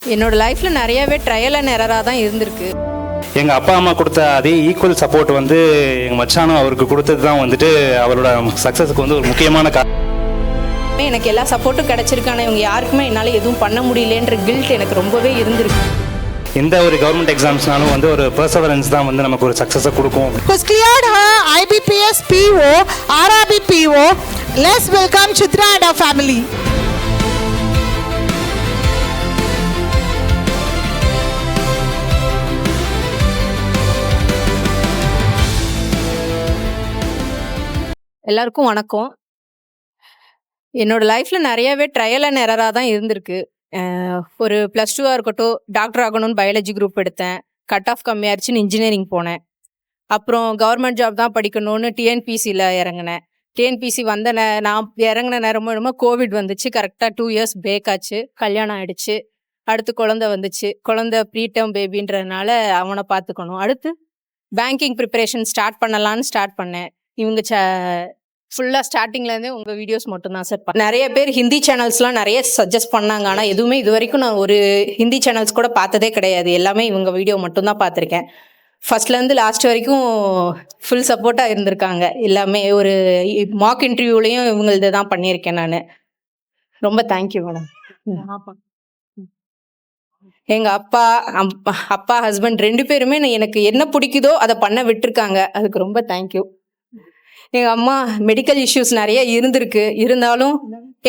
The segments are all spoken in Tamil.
என்னோட லைஃப்ல நிறையவே ட்ரையல் அண்ட் எரராக தான் இருந்திருக்கு. எங்கள் அப்பா அம்மா கொடுத்த அதே ஈக்குவல் சப்போர்ட் வந்து எங்கள் மச்சானும் அவருக்கு கொடுத்தது தான் வந்துட்டு அவரோட சக்ஸஸுக்கு வந்து ஒரு முக்கியமான எனக்கு எல்லா சப்போர்ட்டும் கிடைச்சிருக்கு. ஆனால் இவங்க யாருக்குமே என்னால் எதுவும் பண்ண முடியலன்ற கில்ட் எனக்கு ரொம்பவே இருந்திருக்கு. எந்த ஒரு கவர்மெண்ட் எக்ஸாம்ஸ்னாலும் வந்து ஒரு பெர்சவரன்ஸ் தான் வந்து நமக்கு ஒரு சக்ஸஸை கொடுக்கும். Who's cleared her IBPS PO, RRB PO. Let's welcome Chitra and her family. எல்லாருக்கும் வணக்கம். என்னோட லைஃப்ல நிறையவே ட்ரையல் அண்ட் எரராக தான் இருந்திருக்கு. ஒரு +2 இருக்கட்டும், டாக்டர் ஆகணும்னு பயாலஜி குரூப் எடுத்தேன். கட் ஆஃப் கம்மியாயிருச்சுன்னு இன்ஜினியரிங் போனேன். அப்புறம் கவர்மெண்ட் ஜாப் தான் படிக்கணும்னு டிஎன்பிசியில் இறங்கினேன். டிஎன்பிசி வந்த நான் இறங்கின நேரமும் கோவிட் வந்துச்சு. கரெக்டாக 2 இயர்ஸ் பிரேக் ஆச்சு. கல்யாணம் ஆயிடுச்சு. அடுத்து குழந்தை வந்துச்சு. குழந்தை ப்ரீடம் பேபின்றதுனால அவனை பார்த்துக்கணும். அடுத்து பேங்கிங் ப்ரிப்பரேஷன் ஸ்டார்ட் பண்ணேன். இவங்க ஃபுல்லாக ஸ்டார்டிங்லேருந்தே உங்கள் வீடியோஸ் மட்டும்தான் சார். நிறைய பேர் ஹிந்தி சேனல்ஸ்லாம் நிறைய சஜஸ்ட் பண்ணாங்க. ஆனால் எதுவுமே இது வரைக்கும் நான் ஒரு ஹிந்தி சேனல்ஸ் கூட பார்த்ததே கிடையாது. எல்லாமே இவங்க வீடியோ மட்டும்தான் பார்த்துருக்கேன். ஃபர்ஸ்ட்லேருந்து லாஸ்ட் வரைக்கும் ஃபுல் சப்போர்ட்டாக இருந்திருக்காங்க. எல்லாமே ஒரு மாக் இன்டர்வியூலையும் இவங்களது தான் பண்ணியிருக்கேன் நான். ரொம்ப தேங்க்யூ மேடம். எங்கள் அப்பா ஹஸ்பண்ட் 2 பேருமே எனக்கு என்ன பிடிக்குதோ அதை பண்ண விட்டுருக்காங்க. அதுக்கு ரொம்ப தேங்க்யூ. எங்கள் அம்மா மெடிக்கல் இஷ்யூஸ் நிறைய இருந்திருக்கு. இருந்தாலும்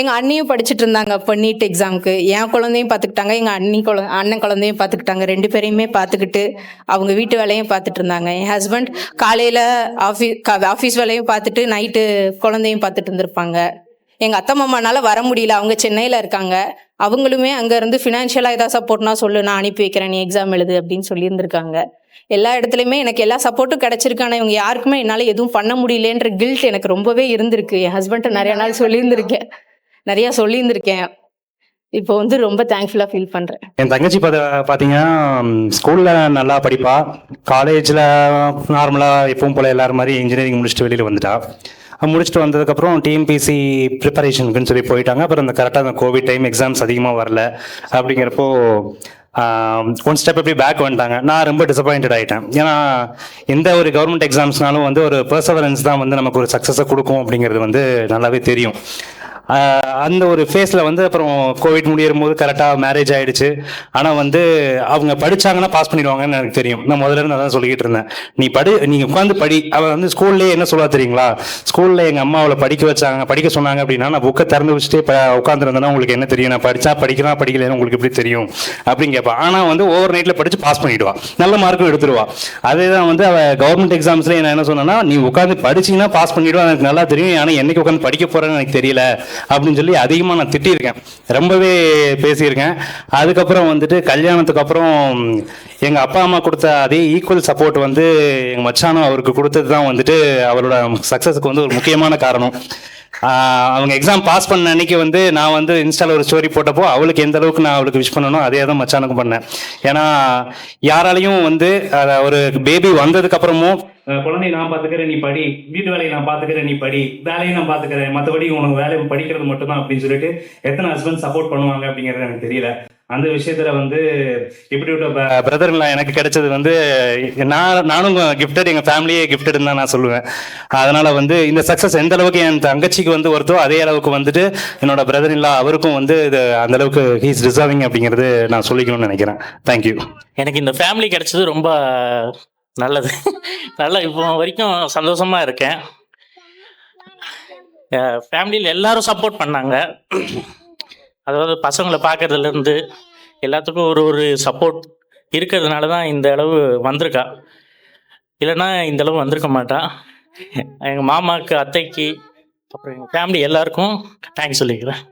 எங்கள் அண்ணியும் படிச்சுட்டு இருந்தாங்க. அப்போ நீட் எக்ஸாமுக்கு என் குழந்தையும் பார்த்துக்கிட்டாங்க, எங்கள் அண்ணன் குழந்தையும் பார்த்துக்கிட்டாங்க. 2 பேரையுமே பார்த்துக்கிட்டு அவங்க வீட்டு வேலையும் பார்த்துட்டு இருந்தாங்க. என் ஹஸ்பண்ட் காலையில் ஆஃபீஸ் வேலையும் பார்த்துட்டு நைட்டு குழந்தையும் பார்த்துட்டு இருந்திருப்பாங்க. எங்கள் அத்தை மாமானால வர முடியல. அவங்க சென்னையில் இருக்காங்க. அவங்களுமே அங்கேருந்து ஃபினான்ஷியலாக ஏதாவது சப்போர்ட்னா சொல்லு, நான் அனுப்பி வைக்கிறேன், நீ எக்ஸாம் எழுது அப்படின்னு சொல்லியிருந்திருக்காங்க. எல்லா இடத்துலையுமே எனக்கு எல்லா சப்போர்ட்டும் கிடைச்சிருக்கு. ஆனால் இவங்க யாருக்குமே என்னால் எதுவும் பண்ண முடியலன்ற கில்ட் எனக்கு ரொம்பவே இருந்திருக்கு. என் ஹஸ்பண்ட்டை நிறைய நாள் சொல்லியிருந்திருக்கேன். இப்போ வந்து ரொம்ப தேங்க்ஃபுல்லாக ஃபீல் பண்ணுறேன். என் தங்கச்சி பார்த்தீங்கன்னா ஸ்கூலில் நல்லா படிப்பா. காலேஜில் நார்மலாக எப்பவும் போல் எல்லாரும் மாதிரி இன்ஜினியரிங் முடிச்சுட்டு வெளியில் வந்துட்டா. முடிச்சுட்டு வந்ததுக்கப்புறம் டிஎன்பிசி ப்ரிப்பரேஷனுக்குன்னு சொல்லி போயிட்டாங்க. அப்புறம் அந்த கரெக்டாக அந்த கோவிட் டைம் எக்ஸாம்ஸ் அதிகமாக வரல. அப்படிங்கிறப்போ ஒன் ஸ்டெப் எப்படி பேக் வந்துட்டாங்க. நான் ரொம்ப டிசப்பாயிண்டட் ஆகிட்டேன். ஏன்னா எந்த ஒரு கவர்மெண்ட் எக்ஸாம்ஸ்னாலும் வந்து ஒரு பெர்சவரன்ஸ் தான் வந்து நமக்கு ஒரு சக்ஸஸை கொடுக்கும் அப்படிங்கிறது வந்து நல்லாவே தெரியும். அந்த ஒரு ஃபேஸில் வந்து அப்புறம் கோவிட் முடியும் போது கரெக்டாக மேரேஜ் ஆகிடுச்சு. ஆனால் வந்து அவங்க படித்தாங்கன்னா பாஸ் பண்ணிடுவாங்கன்னு எனக்கு தெரியும். நான் முதல்ல இருந்து அதான் சொல்லிக்கிட்டு இருந்தேன். நீங்கள் உட்காந்து படி. அவள் வந்து ஸ்கூல்லேயே என்ன சொல்லுவா தெரியுங்களா? ஸ்கூலில் எங்கள் அம்மா அவளை படிக்க சொன்னாங்க அப்படின்னா நான் புக்கை திறந்து வச்சுட்டு உட்காந்துருந்தேன்னா உங்களுக்கு என்ன தெரியும்? நான் படிக்கலைன்னு உங்களுக்கு எப்படி தெரியும் அப்படின்னு கேட்பா. ஆனால் வந்து ஓவர் நைட்டில் படித்து பாஸ் பண்ணிவிடுவா, நல்ல மார்க்கும் எடுத்துருவா. அதே தான் வந்து அவள் கவர்மெண்ட் எக்ஸாம்ஸ்லேயே நான் என்ன சொன்னேன்னா, நீ உட்காந்து படிச்சிங்கன்னா பாஸ் பண்ணிவிடுவா, எனக்கு நல்லா தெரியும். ஆனால் என்னைக்கு உட்காந்து படிக்க போகிறேன்னு எனக்கு தெரியல அப்படின்னு சொல்லி அதிகமாக நான் திட்டியிருக்கேன், ரொம்பவே பேசியிருக்கேன். அதுக்கப்புறம் வந்துட்டு கல்யாணத்துக்கு அப்புறம் எங்கள் அப்பா அம்மா கொடுத்த அதே ஈக்குவல் சப்போர்ட் வந்து எங்கள் மச்சானும் அவருக்கு கொடுத்தது தான் வந்துட்டு அவரோட சக்ஸஸுக்கு வந்து ஒரு முக்கியமான காரணம். அவங்க எக்ஸாம் பாஸ் பண்ண அன்னைக்கு வந்து நான் வந்து இன்ஸ்டாவில் ஒரு ஸ்டோரி போட்டப்போ அவளுக்கு எந்த அளவுக்கு நான் அவளுக்கு விஷ் பண்ணணும் அதே தான் மச்சானுக்கும் பண்ணேன். ஏன்னா யாராலையும் வந்து ஒரு பேபி வந்ததுக்கு அப்புறமும் குழந்தைய நான் பார்த்துக்கிறேன் நீ படி, வீட்டு வேலையை நான் பார்த்துக்கிறேன் நீ படி, வேலையை நான் பார்த்துக்கிறேன், மற்றபடி உனக்கு வேலையை படிக்கிறது மட்டும்தான் அப்படின்னு சொல்லிட்டு எத்தனை ஹஸ்பண்ட் சப்போர்ட் பண்ணுவாங்க அப்படிங்கிறது எனக்கு தெரியல. அந்த விஷயத்துல வந்து இப்படிப்பட்ட பிரதர்லாம் எனக்கு கிடைச்சது வந்து நானும் கிஃப்டட், எங்கள் ஃபேமிலியே கிஃப்டட்னு தான் நான் சொல்லுவேன். அதனால வந்து இந்த சக்ஸஸ் எந்த அளவுக்கு என் தங்கச்சிக்கு வந்து வருதோ அதே அளவுக்கு வந்துட்டு என்னோட பிரதர் இல்லா அவருக்கும் வந்து இது அந்த அளவுக்கு ஹீஸ் டிசர்விங் அப்படிங்கிறது நான் சொல்லிக்கணும்னு நினைக்கிறேன். தேங்க்யூ. எனக்கு இந்த ஃபேமிலி கிடைச்சது ரொம்ப நல்லது. நல்லா இப்போ வரைக்கும் சந்தோஷமா இருக்கேன். ஃபேமிலியில் எல்லாரும் சப்போர்ட் பண்ணாங்க. அதாவது பசங்களை பார்க்கறதுலேருந்து எல்லாத்துக்கும் ஒரு சப்போர்ட் இருக்கிறதுனால தான் இந்த அளவு வந்திருக்கா. இல்லைன்னா இந்த அளவு வந்திருக்க மாட்டா. எங்கள் மாமாவுக்கு, அத்தைக்கு, அப்புறம் எங்கள் ஃபேமிலி எல்லாருக்கும் தேங்க்ஸ் சொல்லிக்கிறேன்.